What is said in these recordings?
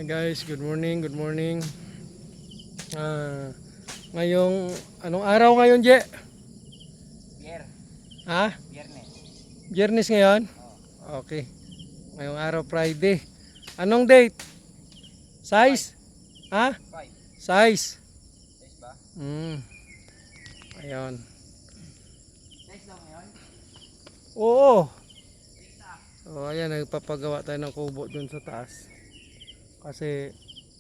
Hi guys, good morning, good morning. Ngayong, anong araw ngayon, Je? Bier, Ha? Biyernes. Biyernes ngayon? Oh, Okay. Ngayong araw, Friday. Anong date? five. Size? Ha? Five. Size? Size ba? Ayun. Size lang ngayon? Oo. Size ah. So, ayan, nagpapagawa tayo ng kubo dun sa taas. Kasi,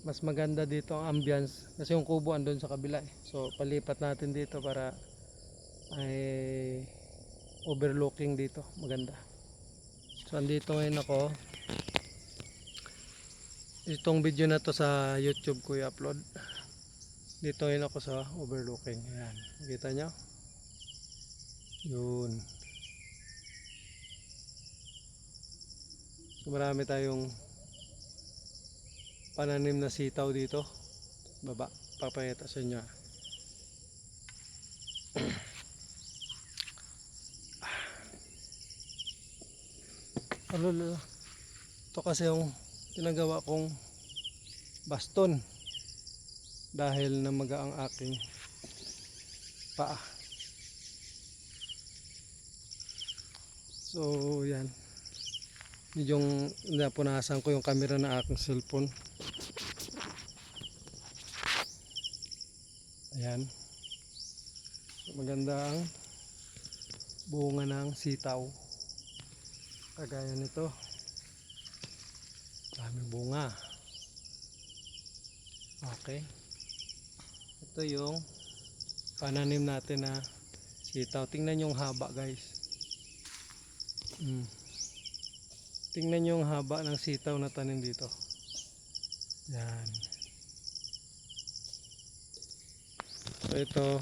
mas maganda dito ang ambience. Kasi yung kubo andun sa kabila eh. So, palipat natin dito para ay overlooking dito. Maganda. So, andito ngayon ako. Itong video na to sa YouTube ko i-upload. Dito ngayon ako sa overlooking. Ayan. Nakita nyo? Yun. So, marami tayong pananim na sitaw dito. Baba. Papakita sa inyo. Alolo. Ito kasi yung tinagawa kong baston. Dahil namaga ang aking paa. So, yan. Yung napunasan ko yung camera na aking cellphone. Ayan. Maganda ang bunga ng sitaw. Kagaya nito. Daming bunga. Okay. Ito yung pananim natin na sitaw. Tingnan yung haba, guys. Tingnan yung haba ng sitaw na tanim dito. Yan. So ito,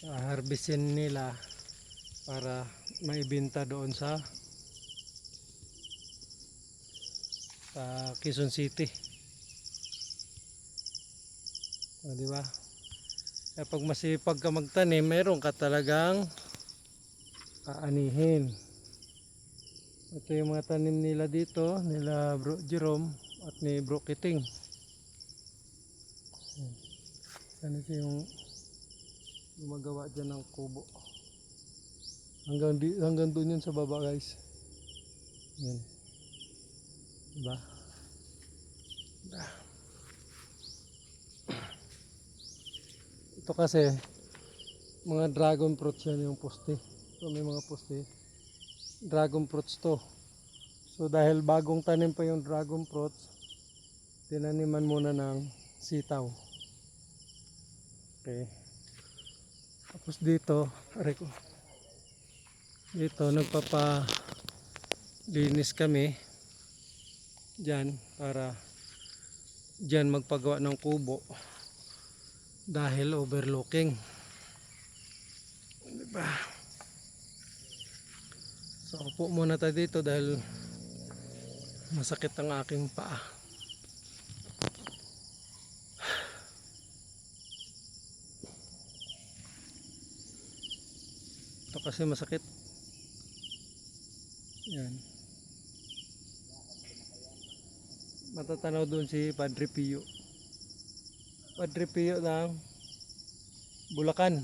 harvestin nila para maibenta doon sa Quezon City. O, di ba? Kapag masipag ka magtanim, meron ka talagang aanihin. Ito yung mga tanim nila dito, nila Bro Jerome at ni Bro Kiting. Yan ito yung gumagawa dyan ng kubo. Hanggang doon yun sa baba, guys. Yan. Diba? Ito kasi mga dragon fruits yan yung poste. So may mga poste. Dragon fruits to. So dahil bagong tanim pa yung dragon fruits, tinaniman muna ng sitaw. Okay. Tapos dito, dito nagpapalinis kami dyan para dyan magpagawa ng kubo dahil overlooking, diba? So upo muna tayo dito dahil masakit ang aking paa. Ito kasi masakit. Yan. Matatanaw doon si Padre Pio. Padre Pio ng Bulacan.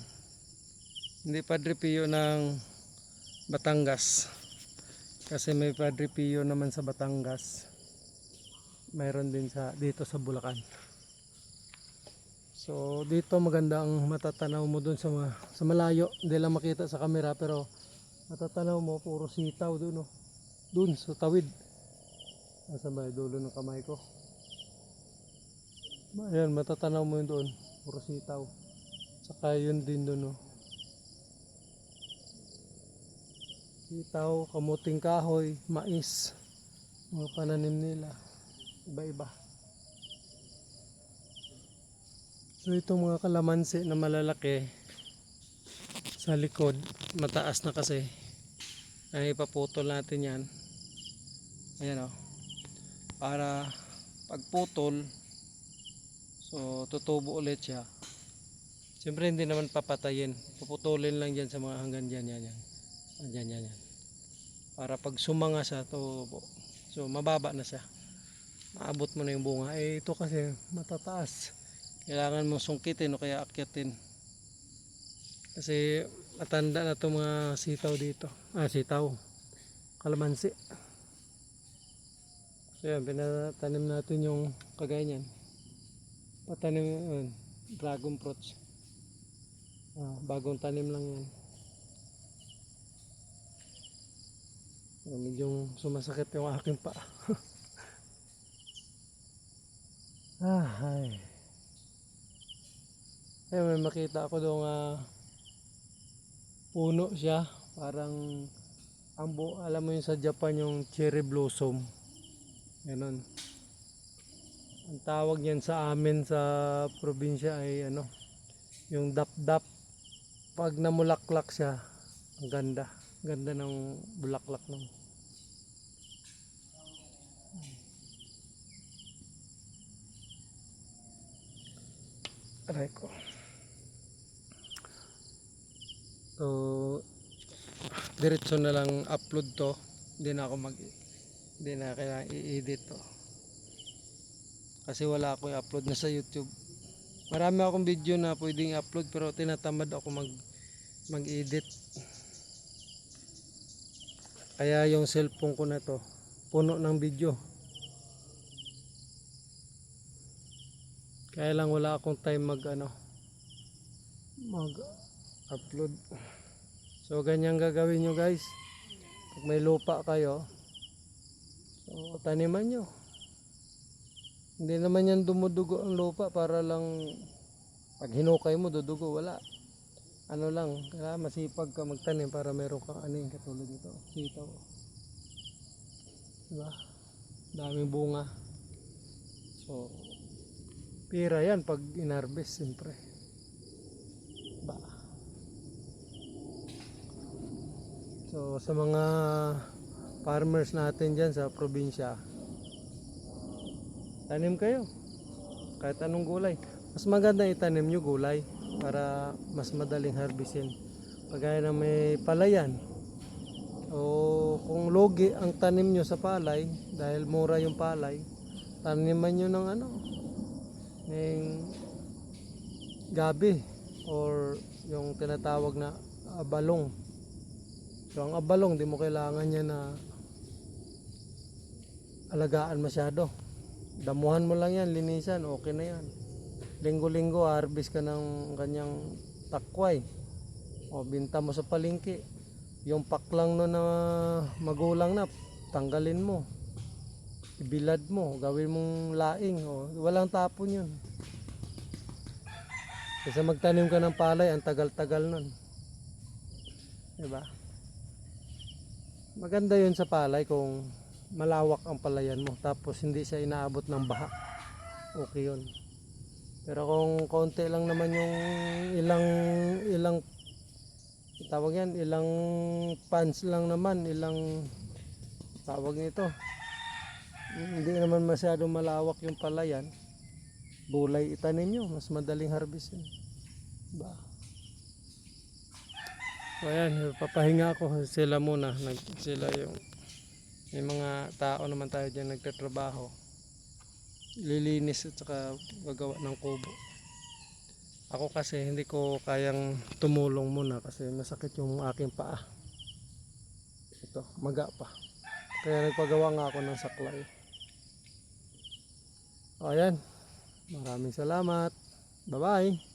Hindi Padre Pio ng Batangas. Kasi may Padre Pio naman sa Batangas. Mayroon din dito sa Bulacan. So dito maganda ang matatanaw mo doon sa malayo. Hindi lang makita sa camera pero matatanaw mo puro sitaw doon, oh. Doon sa tawid. Nasa ba dulo ng kamay ko. Ayan, matatanaw mo yun doon. Puro sitaw. Saka yun din doon, oh. Sitaw, kamuting kahoy, mais. Mga pananim nila. Iba-iba. So itong mga kalamansi na malalaki sa likod, mataas na kasi. Ay ipaputol natin yan. Ayan, oh. Para pagputol, so tutubo ulit siya. Siyempre hindi naman papatayin. Puputulin lang dyan sa mga hanggan dyan. Yan. Para pag sumanga siya, tubo. So mababa na siya. maabot mo na yung bunga. Eh ito kasi matataas. Kailangan mo sungkitin o kaya akyatin. Kasi matanda na itong mga sitaw dito. Sitaw. Kalamansi. So yan, pinatanim natin yung kagaya niyan. Patanim yun, dragon fruits. Bagong tanim lang yan. Medyo sumasakit yung aking paa. Ay. Ayun, may makita ako doon puno siya. Parang alam mo yung sa Japan yung cherry blossom. Ganon. Ang tawag niyan sa amin sa probinsya ay ano, yung dap-dap. Pag namulaklak siya, ang ganda. Ganda ng bulaklak ng. Aray ko. So, diretso na lang upload to. Hindi na kailangan i-edit to. Kasi wala akong i-upload na sa YouTube. Marami akong video na pwedeng i-upload pero tinatamad ako mag-edit. Kaya yung cellphone ko na to puno ng video. Kaya lang wala akong time mag-upload. So ganyan gagawin nyo guys. Pag may lupa kayo, so taniman nyo. Hindi naman yan dumudugo ang lupa para lang pag hinukay mo dudugo, wala. Ano lang, kaya masipag ka magtanim para meron kang aning katulad nito, sitaw. Diba? Daming bunga. So, pira yan pag inharvest siyempre. Ba. So, sa mga farmers natin dyan sa probinsya, tanim kayo. Kahit anong gulay. Mas maganda itanim nyo gulay para mas madaling harvestin. Pagaya na may palayan o kung logi ang tanim nyo sa palay dahil mura yung palay, taniman nyo ng ng gabi or yung tinatawag na abalong. So ang abalong di mo kailangan niya na alagaan masyado. Damuhan mo lang yan, linisan, okay na yan. Linggo-linggo harvest ka ng kanyang takway o binta mo sa palengke. Yung paklang no na magulang na, tanggalin mo, ibilad mo, gawin mong laing, walang tapon yun. Kasi magtanim ka ng palay, ang tagal-tagal nun, diba? Maganda yun sa palay kung malawak ang palayan mo tapos hindi siya inaabot ng baha, okay yun. Pero kung konti lang naman yung ilang tawag yan, ilang pans lang naman, ilang tawag nito, hindi naman masyadong malawak yung palayan, gulay itanim nyo, mas madaling harvest yun, diba? So ayan, papahinga ako, sila muna, sila yung may mga tao naman tayo dyan nagtatrabaho, lilinis at saka gagawa ng kubo. Ako kasi hindi ko kayang tumulong muna kasi masakit yung aking paa. Ito, maga pa. Kaya nagpagawa nga ako ng saklay. O ayan, maraming salamat. Bye bye.